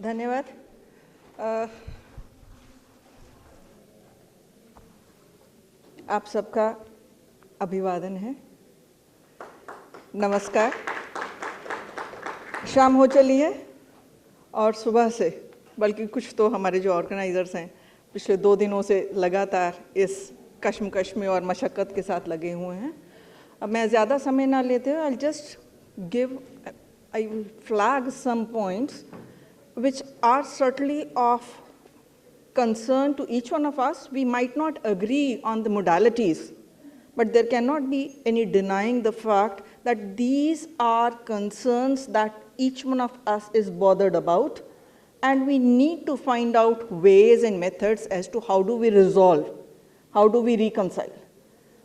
धन्यवाद। आप सबका अभिवादन है, नमस्कार। शाम हो चली है और सुबह से, बल्कि कुछ तो हमारे जो ऑर्गेनाइजर्स हैं पिछले 2 दिनों से लगातार इस कश्मकश में और मशक्क़त के साथ लगे हुए हैं। अब मैं ज़्यादा समय ना लेते हुए I will flag some points which are certainly of concern to each one of us. We might not agree on the modalities, but there cannot be any denying the fact that these are concerns that each one of us is bothered about, and we need to find out ways and methods as to how do we resolve, how do we reconcile.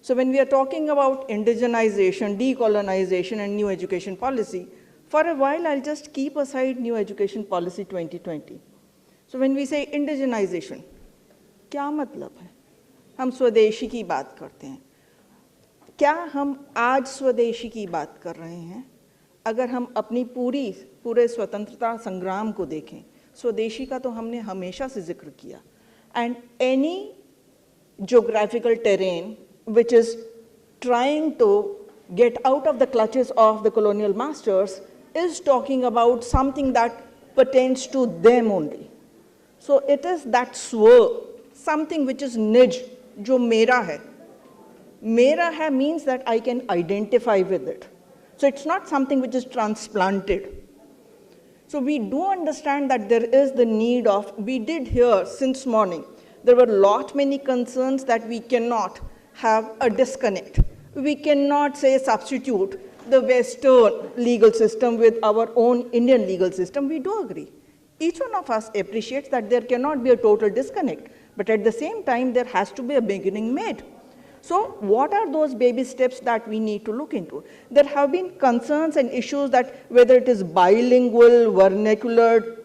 So when we are talking about indigenization, decolonization, and new education policy, for a while I'll just keep aside new education policy 2020. So when we say indigenization, क्या मतलब है? हम स्वदेशी की बात करते हैं। क्या हम आज स्वदेशी की बात कर रहे हैं? अगर हम अपनी पूरे स्वतंत्रता संग्राम को देखें, स्वदेशी का तो हमने हमेशा से जिक्र किया। And any geographical terrain which is trying to get out of the clutches of the colonial masters is talking about something that pertains to them only. So it is that swa, something which is nij, jo mera hai. Mera hai means that I can identify with it. So it's not something which is transplanted. So we do understand that there is the need of, we did hear since morning, there were many concerns that we cannot have a disconnect. We cannot say substitute the Western legal system with our own Indian legal system. We do agree. Each one of us appreciates that there cannot be a total disconnect, but at the same time, there has to be a beginning made. So what are those baby steps that we need to look into? There have been concerns and issues that whether it is bilingual, vernacular,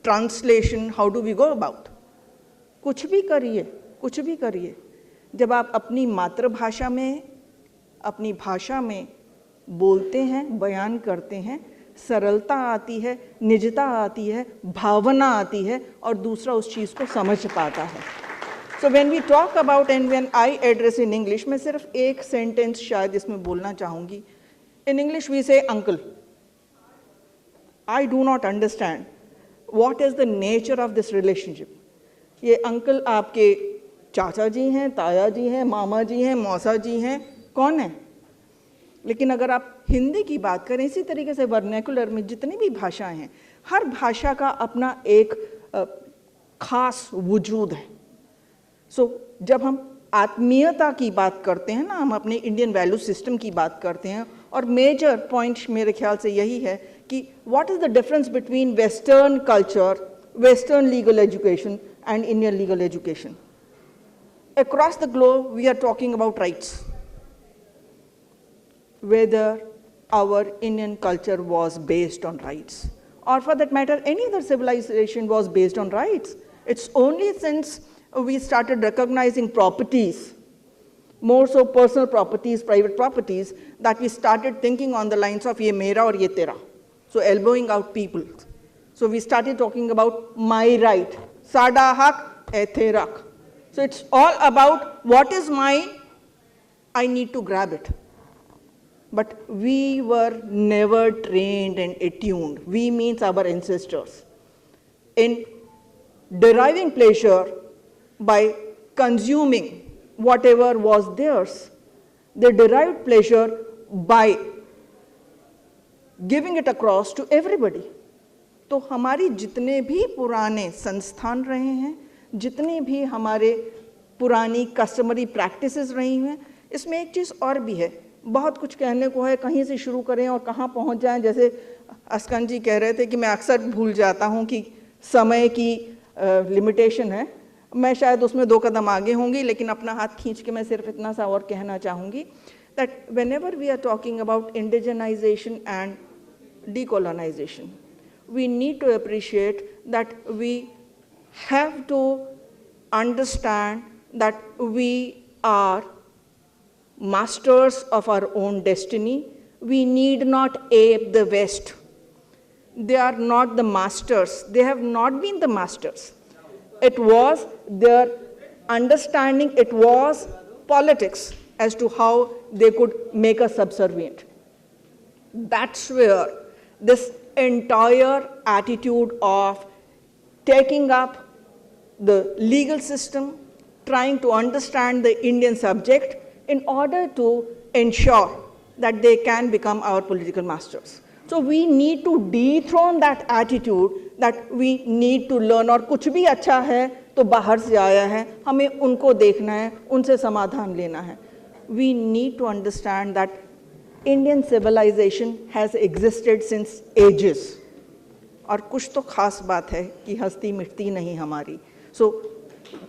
translation, how do we go about? कुछ भी करिए। जब आप अपनी मातृभाषा में, अपनी भाषा में बोलते हैं, बयान करते हैं, सरलता आती है, निजता आती है, भावना आती है और दूसरा उस चीज़ को समझ पाता है। So when we talk about and when I address in English, मैं सिर्फ एक सेंटेंस शायद इसमें बोलना चाहूँगी। In English we say uncle. I do not understand what is the nature of this relationship. ये अंकल आपके चाचा जी हैं, ताया जी हैं, मामा जी हैं, मौसा जी हैं, कौन है? लेकिन अगर आप हिंदी की बात करें, इसी तरीके से वर्नैकुलर में जितनी भी भाषाएं हैं, हर भाषा का अपना एक खास वजूद है। जब हम आत्मीयता की बात करते हैं ना, हम अपने इंडियन वैल्यू सिस्टम की बात करते हैं, और मेजर पॉइंट मेरे ख्याल से यही है कि what is the difference between western culture, western legal education and Indian legal education. Across the globe, we are talking about rights. Whether our Indian culture was based on rights, or for that matter, any other civilization was based on rights. It's only since we started recognizing properties, more so personal properties, private properties, that we started thinking on the lines of ye mera aur ye tera. So elbowing out people. So we started talking about my right. Sada hak, ethe rak. So it's all about what is mine, I need to grab it. But we were never trained and attuned. We means our ancestors. In deriving pleasure by consuming whatever was theirs, they derived pleasure by giving it across to everybody. तो हमारी जितने भी पुराने संस्थान रहे हैं, जितनी भी हमारे पुरानी कस्टमरी प्रैक्टिसेस रही हैं, इसमें एक चीज़ और भी है। बहुत कुछ कहने को है, कहीं से शुरू करें और कहाँ पहुँच जाएं। जैसे अस्कन जी कह रहे थे कि मैं अक्सर भूल जाता हूँ कि समय की लिमिटेशन है। मैं शायद उसमें 2 कदम आगे होंगी, लेकिन अपना हाथ खींच के मैं सिर्फ इतना सा और कहना चाहूँगी that whenever we are talking about indigenisation and decolonisation, we need to appreciate that we have to understand that we are masters of our own destiny. We need not ape the West. they are not the masters. They have not been the masters. It was their understanding, it was politics as to how they could make us subservient. That's where this entire attitude of taking up the legal system, trying to understand the Indian subject in order to ensure that they can become our political masters. So we need to dethrone that attitude that we need to learn और कुछ भी अच्छा है तो बाहर से आया है, हमें उनको देखना है, उनसे समाधान लेना है. We need to understand that Indian civilization has existed since ages. और कुछ तो खास बात है कि हस्ती मिटती नहीं हमारी. So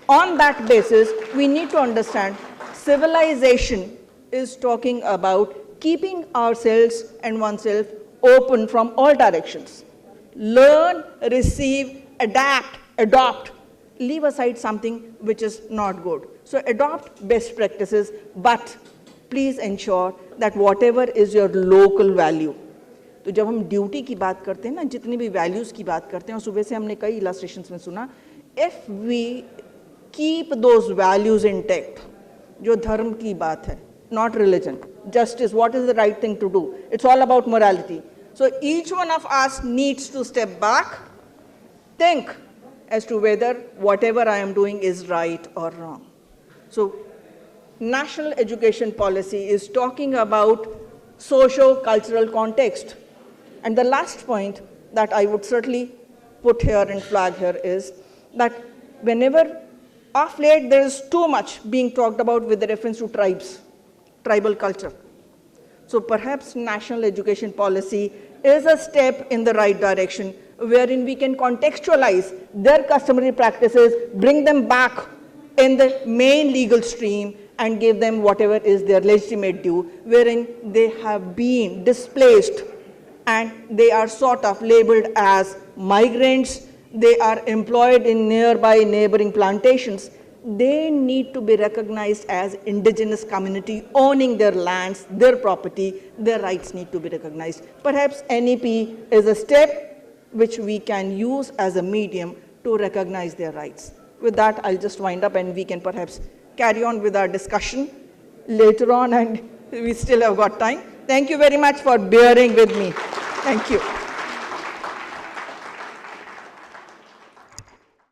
on that basis, we need to understand civilization is talking about keeping ourselves and oneself open from all directions. Learn, receive, adapt, adopt. Leave aside something which is not good. So adopt best practices, but please ensure that whatever is your local value. तो जब हम duty की बात करते हैं ना, जितनी भी वैल्यूज़ की बात करते हैं, और सुबह से हमने कई इलस्ट्रेशंस में सुना, if we keep those values intact, जो धर्म की बात है, not religion, justice, what is the right thing to do? It's all about morality. So each one of us needs to step back, think as to whether whatever I am doing is right or wrong. So national education policy is talking about socio-cultural context. And the last point that I would certainly put here and flag here is that whenever of late there is too much being talked about with reference to tribes, tribal culture. So perhaps national education policy is a step in the right direction wherein we can contextualize their customary practices, bring them back in the main legal stream and give them whatever is their legitimate due, wherein they have been displaced and they are sort of labeled as migrants, they are employed in nearby neighboring plantations. They need to be recognized as indigenous community owning their lands, their property, their rights need to be recognized. Perhaps NEP is a step which we can use as a medium to recognize their rights. With that, I'll just wind up and we can perhaps carry on with our discussion later on, and we still have got time. Thank you very much for bearing with me. Thank you.